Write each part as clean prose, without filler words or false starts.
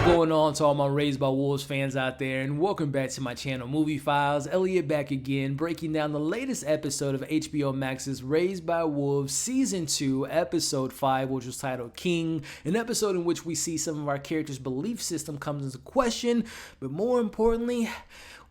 going on to all my Raised by Wolves fans out there, and welcome back to my channel, Movie Files. Elliot back again, breaking down the latest episode of HBO Max's Raised by Wolves Season 2, Episode 5, which was titled King, an episode in which we see some of our characters' belief system comes into question, but more importantly,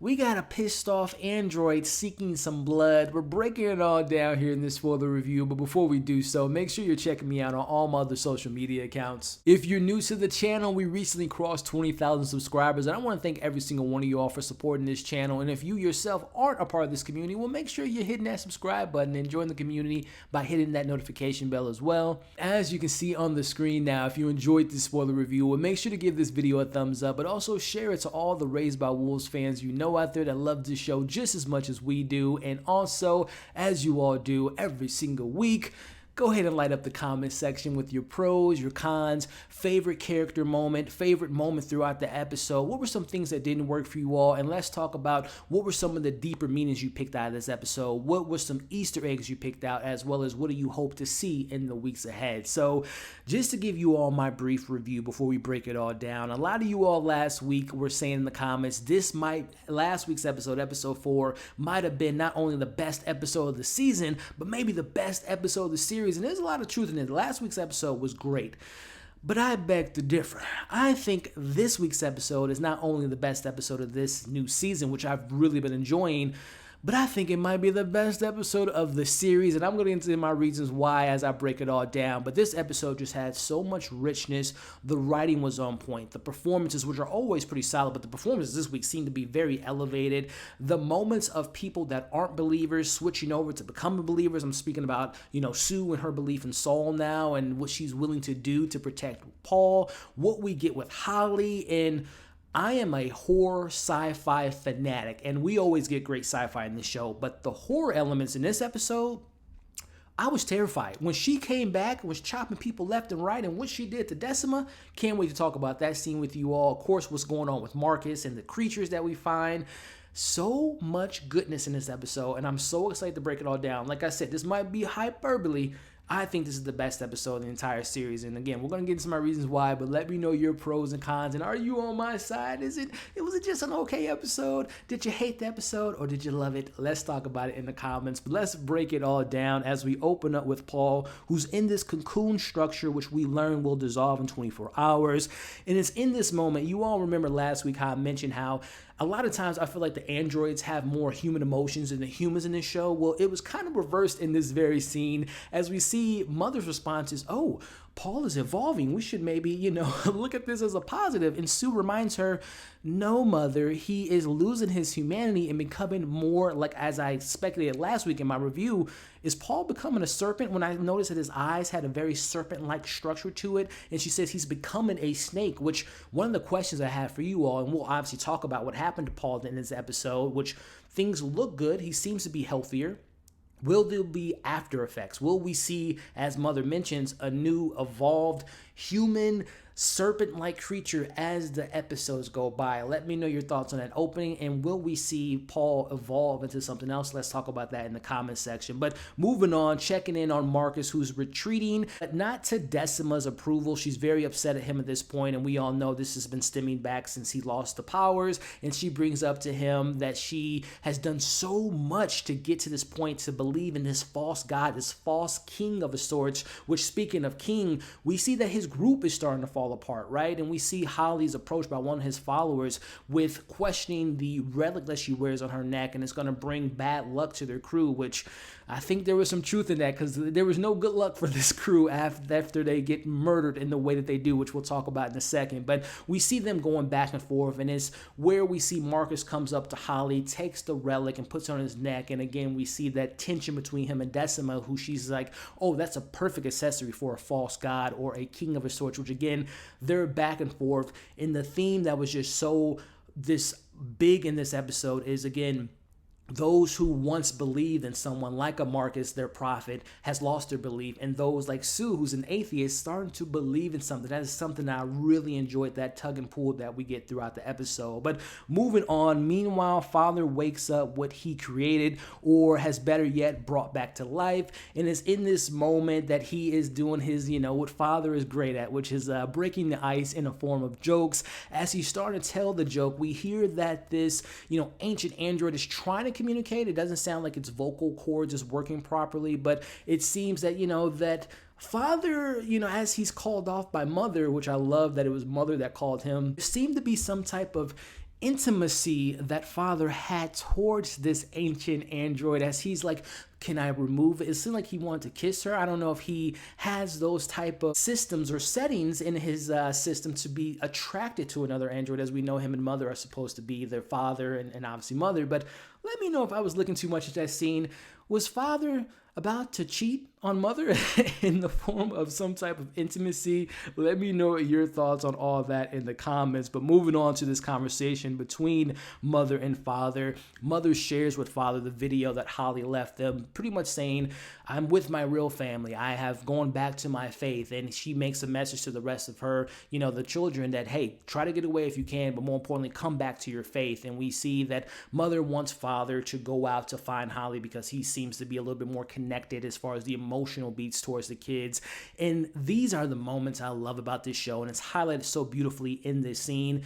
we got a pissed off android seeking some blood. We're breaking it all down here in this spoiler review, but before we do so, make sure you're checking me out on all my other social media accounts. If you're new to the channel, we recently crossed 20,000 subscribers, and I want to thank every single one of you all for supporting this channel. And if you yourself aren't a part of this community, well, make sure you're hitting that subscribe button and join the community by hitting that notification bell as well. As you can see on the screen now, if you enjoyed this spoiler review, well, make sure to give this video a thumbs up, but also share it to all the Raised by Wolves fans you know out there that love this show just as much as we do. And also, as you all do every single week, go ahead and light up the comment section with your pros, your cons, favorite character moment, favorite moment throughout the episode. What were some things that didn't work for you all? And let's talk about what were some of the deeper meanings you picked out of this episode. What were some Easter eggs you picked out, as well as what do you hope to see in the weeks ahead? So just to give you all my brief review before we break it all down, a lot of you all last week were saying in the comments, last week's episode, episode 4, might have been not only the best episode of the season, but maybe the best episode of the series. And there's a lot of truth in it. Last week's episode was great, but I beg to differ. I think this week's episode is not only the best episode of this new season, which I've really been enjoying, but I think it might be the best episode of the series, and I'm going to get into my reasons why as I break it all down. But this episode just had so much richness. The writing was on point. The performances, which are always pretty solid, but the performances this week seem to be very elevated. The moments of people that aren't believers switching over to becoming believers. I'm speaking about, Sue and her belief in Saul now and what she's willing to do to protect Paul. What we get with Holly, and I am a horror sci-fi fanatic, and we always get great sci-fi in this show, but the horror elements in this episode, I was terrified. When she came back and was chopping people left and right, and what she did to Decima, can't wait to talk about that scene with you all. Of course, what's going on with Marcus and the creatures that we find. So much goodness in this episode, and I'm so excited to break it all down. Like I said, this might be hyperbole. I think this is the best episode of the entire series. And again, we're going to get into my reasons why, but let me know your pros and cons. And are you on my side? Was it just an okay episode? Did you hate the episode or did you love it? Let's talk about it in the comments. But let's break it all down as we open up with Paul, who's in this cocoon structure, which we learn will dissolve in 24 hours. And it's in this moment, you all remember last week how I mentioned how a lot of times I feel like the androids have more human emotions than the humans in this show. Well, it was kind of reversed in this very scene as we see Mother's response is, oh, Paul is evolving. We should maybe, look at this as a positive. And Sue reminds her, no, Mother, he is losing his humanity and becoming more like, as I speculated last week in my review, is Paul becoming a serpent? When I noticed that his eyes had a very serpent-like structure to it, and she says he's becoming a snake, which one of the questions I have for you all, and we'll obviously talk about what happened to Paul in this episode, which things look good. He seems to be healthier. Will there be after effects? Will we see, as Mother mentions, a new evolved human serpent-like creature as the episodes go by? Let me know your thoughts on that opening, and will we see Paul evolve into something else? Let's talk about that in the comment section. But moving on, checking in on Marcus, who's retreating, but not to Decima's approval. She's very upset at him at this point, and we all know this has been stemming back since he lost the powers, and she brings up to him that she has done so much to get to this point, to believe in this false god, this false king of a sorts, which, speaking of king, we see that his group is starting to fall apart, right? And we see Holly's approached by one of his followers with questioning the relic that she wears on her neck, and it's going to bring bad luck to their crew, which I think there was some truth in that, because there was no good luck for this crew after they get murdered in the way that they do, which we'll talk about in a second. But we see them going back and forth, and it's where we see Marcus comes up to Holly, takes the relic and puts it on his neck, and again we see that tension between him and Decima, who she's like, oh, that's a perfect accessory for a false god or a king of a sort, which again, they're back and forth. And the theme that was just so big in this episode is, again, those who once believed in someone like a Marcus, their prophet, has lost their belief, and those like Sue, who's an atheist, starting to believe in something. That is something that I really enjoyed, that tug and pull that we get throughout the episode. But moving on, meanwhile, Father wakes up what he created, or has better yet brought back to life, and it's in this moment that he is doing his, what Father is great at, which is breaking the ice in a form of jokes. As he's starting to tell the joke, we hear that this, ancient android is trying to communicate. It doesn't sound like its vocal cords is working properly, but it seems that, that Father, as he's called off by Mother, which I love that it was Mother that called him, there seemed to be some type of intimacy that Father had towards this ancient android, as he's like, can I remove it? It seemed like he wanted to kiss her. I don't know if he has those type of systems or settings in his system to be attracted to another android, as we know him and Mother are supposed to be their father and obviously Mother. But let me know if I was looking too much at that scene. Was Father about to cheat on Mother in the form of some type of intimacy? Let me know your thoughts on all that in the comments. But moving on to this conversation between Mother and Father, Mother shares with Father the video that Holly left them, pretty much saying, I'm with my real family. I have gone back to my faith. And she makes a message to the rest of her, the children, that, hey, try to get away if you can, but more importantly, come back to your faith. And we see that Mother wants Father to go out to find Holly because he seems to be a little bit more connected as far as the emotional beats towards the kids. And these are the moments I love about this show, and it's highlighted so beautifully in this scene.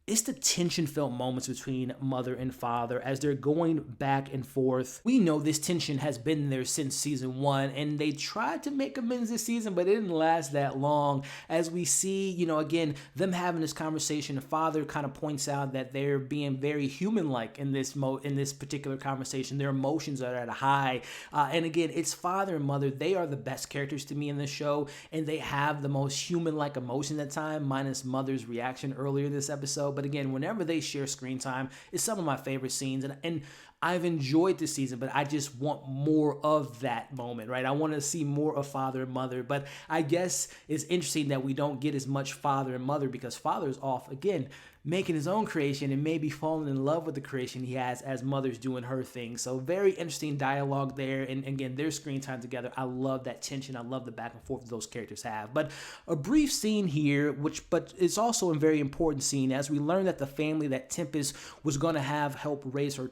It's the tension-filled moments between Mother and Father as they're going back and forth. We know this tension has been there since season 1, and they tried to make amends this season, but it didn't last that long. As we see, again, them having this conversation, the Father kind of points out that they're being very human-like in this particular conversation. Their emotions are at a high, and again, it's Father and Mother. They are the best characters to me in this show, and they have the most human-like emotion at time, minus Mother's reaction earlier this episode. But again, whenever they share screen time, it's some of my favorite scenes. And I've enjoyed this season, but I just want more of that moment, right? I want to see more of Father and Mother. But I guess it's interesting that we don't get as much Father and Mother because Father's off, again, making his own creation and maybe falling in love with the creation he has as Mother's doing her thing. So very interesting dialogue there. And again, their screen time together. I love that tension. I love the back and forth those characters have. But a brief scene here, but it's also a very important scene as we learn that the family that Tempest was going to have help raise her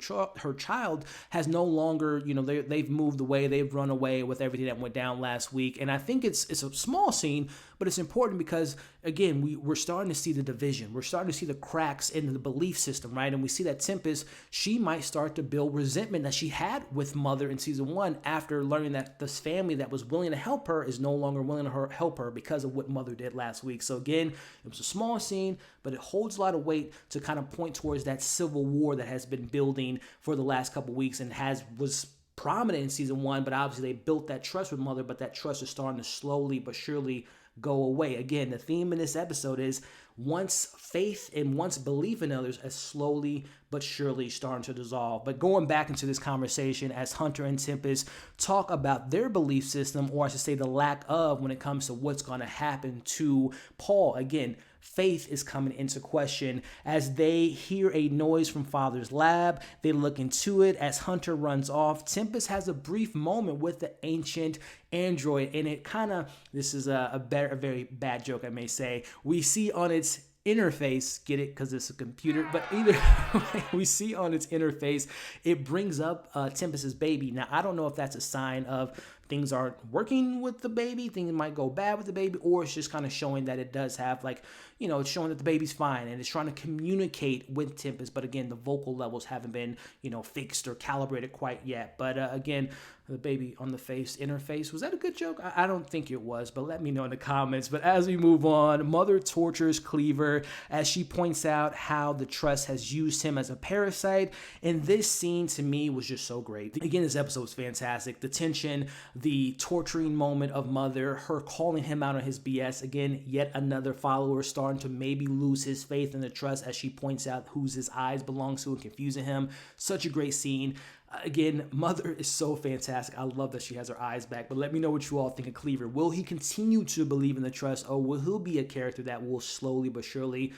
child has no longer, they've moved away. They've run away with everything that went down last week. And I think it's a small scene, but it's important because, again, we're starting to see the division. We're starting to see the cracks in the belief system, right? And we see that Tempest, she might start to build resentment that she had with Mother in season 1 after learning that this family that was willing to help her is no longer willing to help her because of what Mother did last week. So again, it was a small scene, but it holds a lot of weight to kind of point towards that civil war that has been building for the last couple weeks and was prominent in season 1, but obviously they built that trust with Mother, but that trust is starting to slowly but surely go away. Again, the theme in this episode is once faith and once belief in others is slowly but surely starting to dissolve. But going back into this conversation as Hunter and Tempest talk about their belief system, or I should say the lack of, when it comes to what's going to happen to Paul. Again, faith is coming into question as they hear a noise from Father's lab. They look into it as Hunter runs off. Tempest has a brief moment with the ancient android, and it kind of, this is a very bad joke, I may say. We see on its interface, get it because it's a computer, but either way, we see on its interface, it brings up Tempest's baby. Now, I don't know if that's a sign of things aren't working with the baby, things might go bad with the baby, or it's just kind of showing that it does have, like, it's showing that the baby's fine and it's trying to communicate with Tempest. But again, the vocal levels haven't been, fixed or calibrated quite yet. But again, the baby on the face interface, was that a good joke? I don't think it was, but let me know in the comments. But as we move on, Mother tortures Cleaver as she points out how the trust has used him as a parasite. And this scene to me was just so great. Again, this episode was fantastic. The tension, the torturing moment of Mother, her calling him out on his BS. Again, yet another follower starting to maybe lose his faith in the trust as she points out whose his eyes belong to and confusing him. Such a great scene. Again, Mother is so fantastic. I love that she has her eyes back. But let me know what you all think of Cleaver. Will he continue to believe in the trust, or will he be a character that will slowly but surely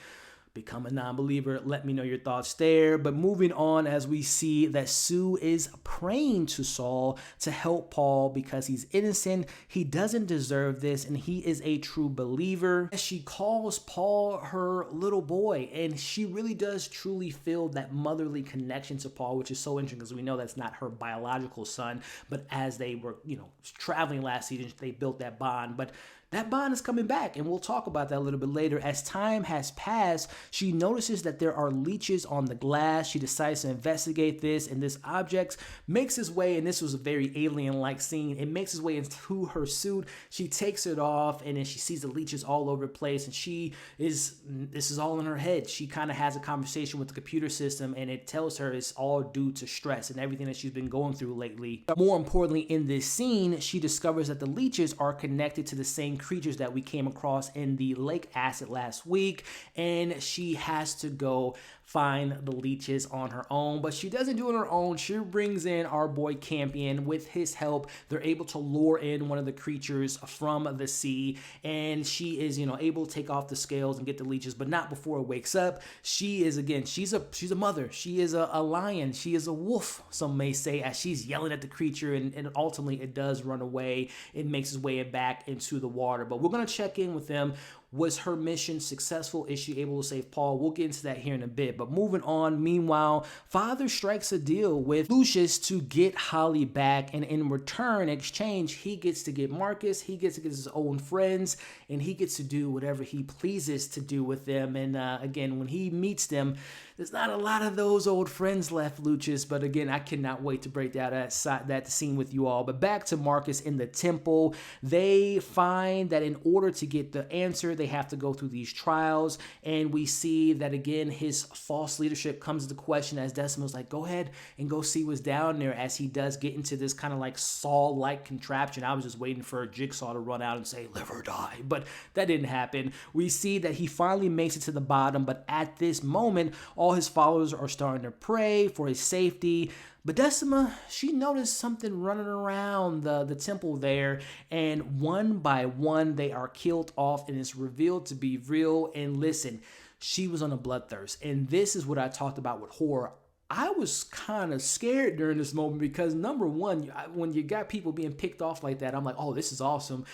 become a non-believer. Let me know your thoughts there. But moving on, as we see that Sue is praying to Saul to help Paul because he's innocent, he doesn't deserve this, and he is a true believer. She calls Paul her little boy, and she really does truly feel that motherly connection to Paul, which is so interesting because we know that's not her biological son, but as they were, traveling last season, they built that bond. But that bond is coming back, and we'll talk about that a little bit later. As time has passed, she notices that there are leeches on the glass. She decides to investigate this, and this object makes its way, and this was a very alien-like scene, it makes its way into her suit. She takes it off, and then she sees the leeches all over the place, and this is all in her head. She kind of has a conversation with the computer system, and it tells her it's all due to stress and everything that she's been going through lately. But more importantly, in this scene, she discovers that the leeches are connected to the same creatures that we came across in the lake acid last week, and she has to go find the leeches on her own. But she doesn't do it on her own. She brings in our boy Campion. With his help, they're able to lure in one of the creatures from the sea, and she is able to take off the scales and get the leeches, but not before it wakes up. She is, again, she's a mother. She is a lion. She is a wolf, some may say, as she's yelling at the creature, and ultimately it does run away. It makes its way back into the water. But we're going to check in with them. Was her mission successful? Is she able to save Paul? We'll get into that here in a bit. But moving on, meanwhile, Father strikes a deal with Lucius to get Holly back. And in return, exchange, he gets to get Marcus. He gets to get his own friends. And he gets to do whatever he pleases to do with them. And again, when he meets them, there's not a lot of those old friends left, Lucius. But again, I cannot wait to break down that scene with you all. But back to Marcus in the temple. They find that in order to get the answer, they have to go through these trials, and we see that again his false leadership comes into question as Decima's like, go ahead and go see what's down there, as he does get into this kind of like Saul-like contraption. I was just waiting for a Jigsaw to run out and say live or die, but that didn't happen. We see that he finally makes it to the bottom, but at this moment all his followers are starting to pray for his safety. But Decima, she noticed something running around the temple there, and one by one they are killed off, and it's revealed to be Vrille. And listen, she was on a bloodthirst, and this is what I talked about with horror. I was kind of scared during this moment because, number one, when you got people being picked off like that, I'm like, oh, this is awesome.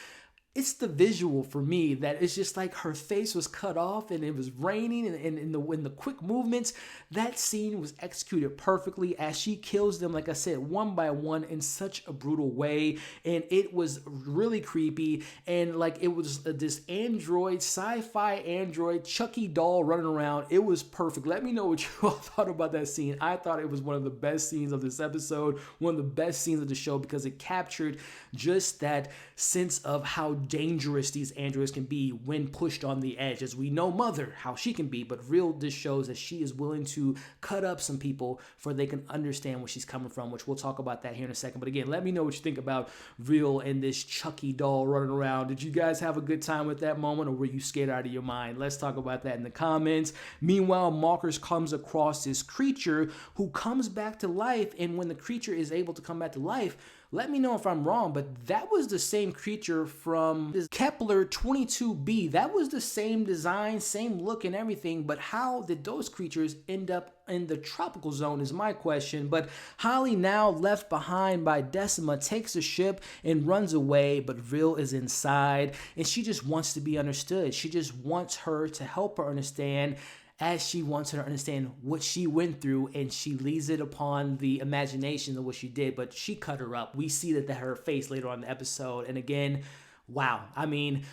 It's the visual for me that it's just like her face was cut off and it was raining, and in the quick movements, that scene was executed perfectly as she kills them, like I said, one by one in such a brutal way. And it was really creepy, and like it was this android, sci-fi android Chucky doll running around. It was perfect. Let me know what you all thought about that scene. I thought it was one of the best scenes of this episode, one of the best scenes of the show, because it captured just that sense of how dangerous these androids can be when pushed on the edge. As we know Mother, how she can be, but Vrille just shows that she is willing to cut up some people for they can understand where she's coming from, which we'll talk about that here in a second. But again, let me know what you think about Vrille and this Chucky doll running around. Did you guys have a good time with that moment, or were you scared out of your mind? Let's talk about that in the comments. Meanwhile, Marcus comes across this creature who comes back to life, and when the creature is able to come back to life, let me know if I'm wrong, but that was the same creature from Kepler 22b. That was the same design, same look and everything, but how did those creatures end up in the tropical zone is my question. But Holly, now left behind by Decima, takes the ship and runs away, but Vrille is inside, and she just wants to be understood. She just wants her to help her understand, as she wants her to understand what she went through, and she leaves it upon the imagination of what she did, but she cut her up. We see that her face later on in the episode, and again, wow. I mean,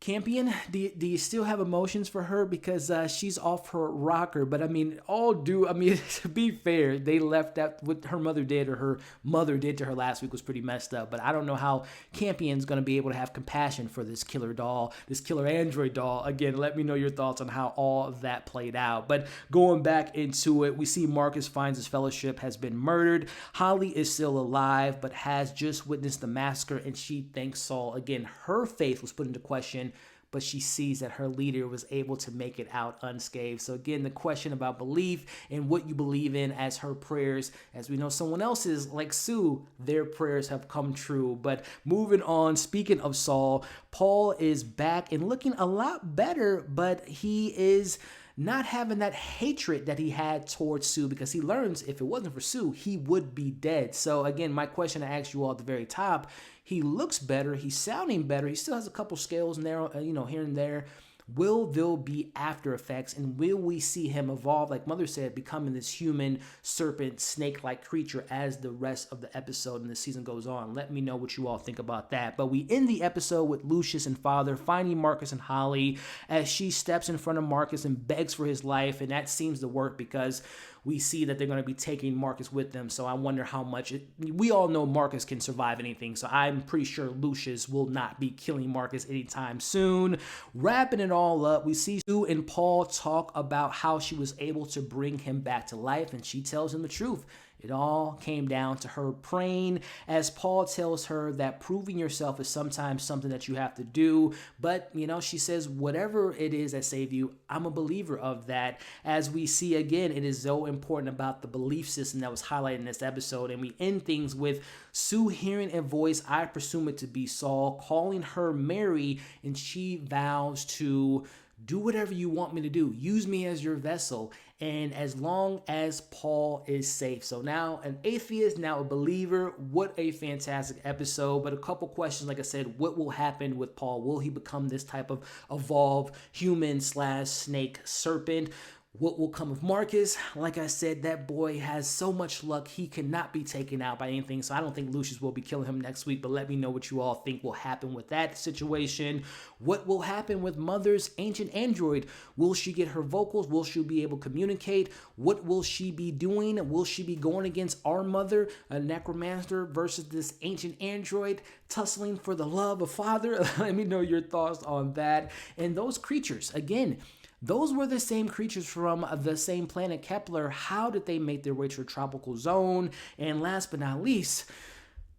Campion, do you still have emotions for her? Because she's off her rocker. But I mean, to be fair, they left that what her mother did, or her mother did to her last week, was pretty messed up. But I don't know how Campion's going to be able to have compassion for this killer doll, this killer android doll. Again, let me know your thoughts on how all of that played out. But going back into it, we see Marcus finds his fellowship has been murdered. Holly is still alive, but has just witnessed the massacre, and she thanks Saul. Again, her faith was put into question, but she sees that her leader was able to make it out unscathed. So again, the question about belief and what you believe in, as her prayers, as we know someone else's, like Sue, their prayers have come true. But moving on, speaking of Saul, Paul is back and looking a lot better, but he is not having that hatred that he had towards Sue, because he learns if it wasn't for Sue, he would be dead. So again, my question I asked you all at the very top, he looks better, he's sounding better, he still has a couple scales in there, here and there. Will there be after effects, and will we see him evolve, like Mother said, becoming this human serpent snake-like creature as the rest of the episode and the season goes on? Let me know what you all think about that. But we end the episode with Lucius and Father finding Marcus and Holly as she steps in front of Marcus and begs for his life, and that seems to work because we see that they're going to be taking Marcus with them. So I wonder how much we all know Marcus can survive anything. So I'm pretty sure Lucius will not be killing Marcus anytime soon. Wrapping it all up, we see Sue and Paul talk about how she was able to bring him back to life, and she tells him the truth. It all came down to her praying, as Paul tells her that proving yourself is sometimes something that you have to do. But, she says, whatever it is that saved you, I'm a believer of that. As we see again, it is so important about the belief system that was highlighted in this episode. And we end things with Sue hearing a voice, I presume it to be Saul, calling her Mary, and she vows to do whatever you want me to do. Use me as your vessel. And as long as Paul is safe. So now an atheist, now a believer. What a fantastic episode. But a couple questions, like I said, what will happen with Paul? Will he become this type of evolved human/snake serpent? What will come of Marcus? Like I said, that boy has so much luck. He cannot be taken out by anything. So I don't think Lucius will be killing him next week. But let me know what you all think will happen with that situation. What will happen with Mother's ancient android? Will she get her vocals? Will she be able to communicate? What will she be doing? Will she be going against our mother, a necromancer, versus this ancient android, tussling for the love of Father? Let me know your thoughts on that. And those creatures, again, those were the same creatures from the same planet Kepler. How did they make their way to a tropical zone? And last but not least,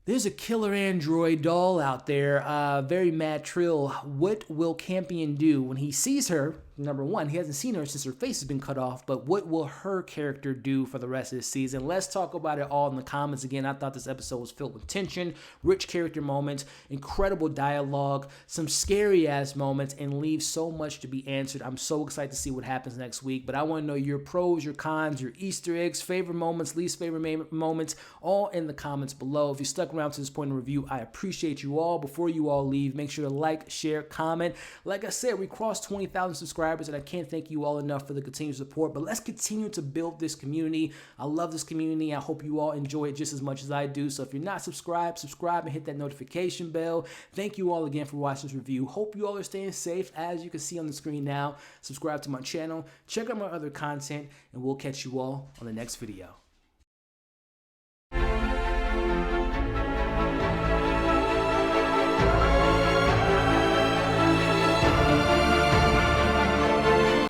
there's a killer android doll out there, very mad Trill. What will Campion do when he sees her? Number one, he hasn't seen her since her face has been cut off, but what will her character do for the rest of the season? Let's talk about it all in the comments. Again, I thought this episode was filled with tension, rich character moments, incredible dialogue, some scary ass moments, and leaves so much to be answered. I'm so excited to see what happens next week, but I want to know your pros, your cons, your Easter eggs, favorite moments, least favorite moments, all in the comments below. If you stuck around to this point in the review, I appreciate you all. Before you all leave, make sure to like, share, comment. Like I said, we crossed 20,000 subscribers, and I can't thank you all enough for the continued support, but let's continue to build this community. I love this community. I hope you all enjoy it just as much as I do. So if you're not subscribed, subscribe and hit that notification bell. Thank you all again for watching this review. Hope you all are staying safe. As you can see on the screen now, subscribe to my channel, check out my other content, and we'll catch you all on the next video.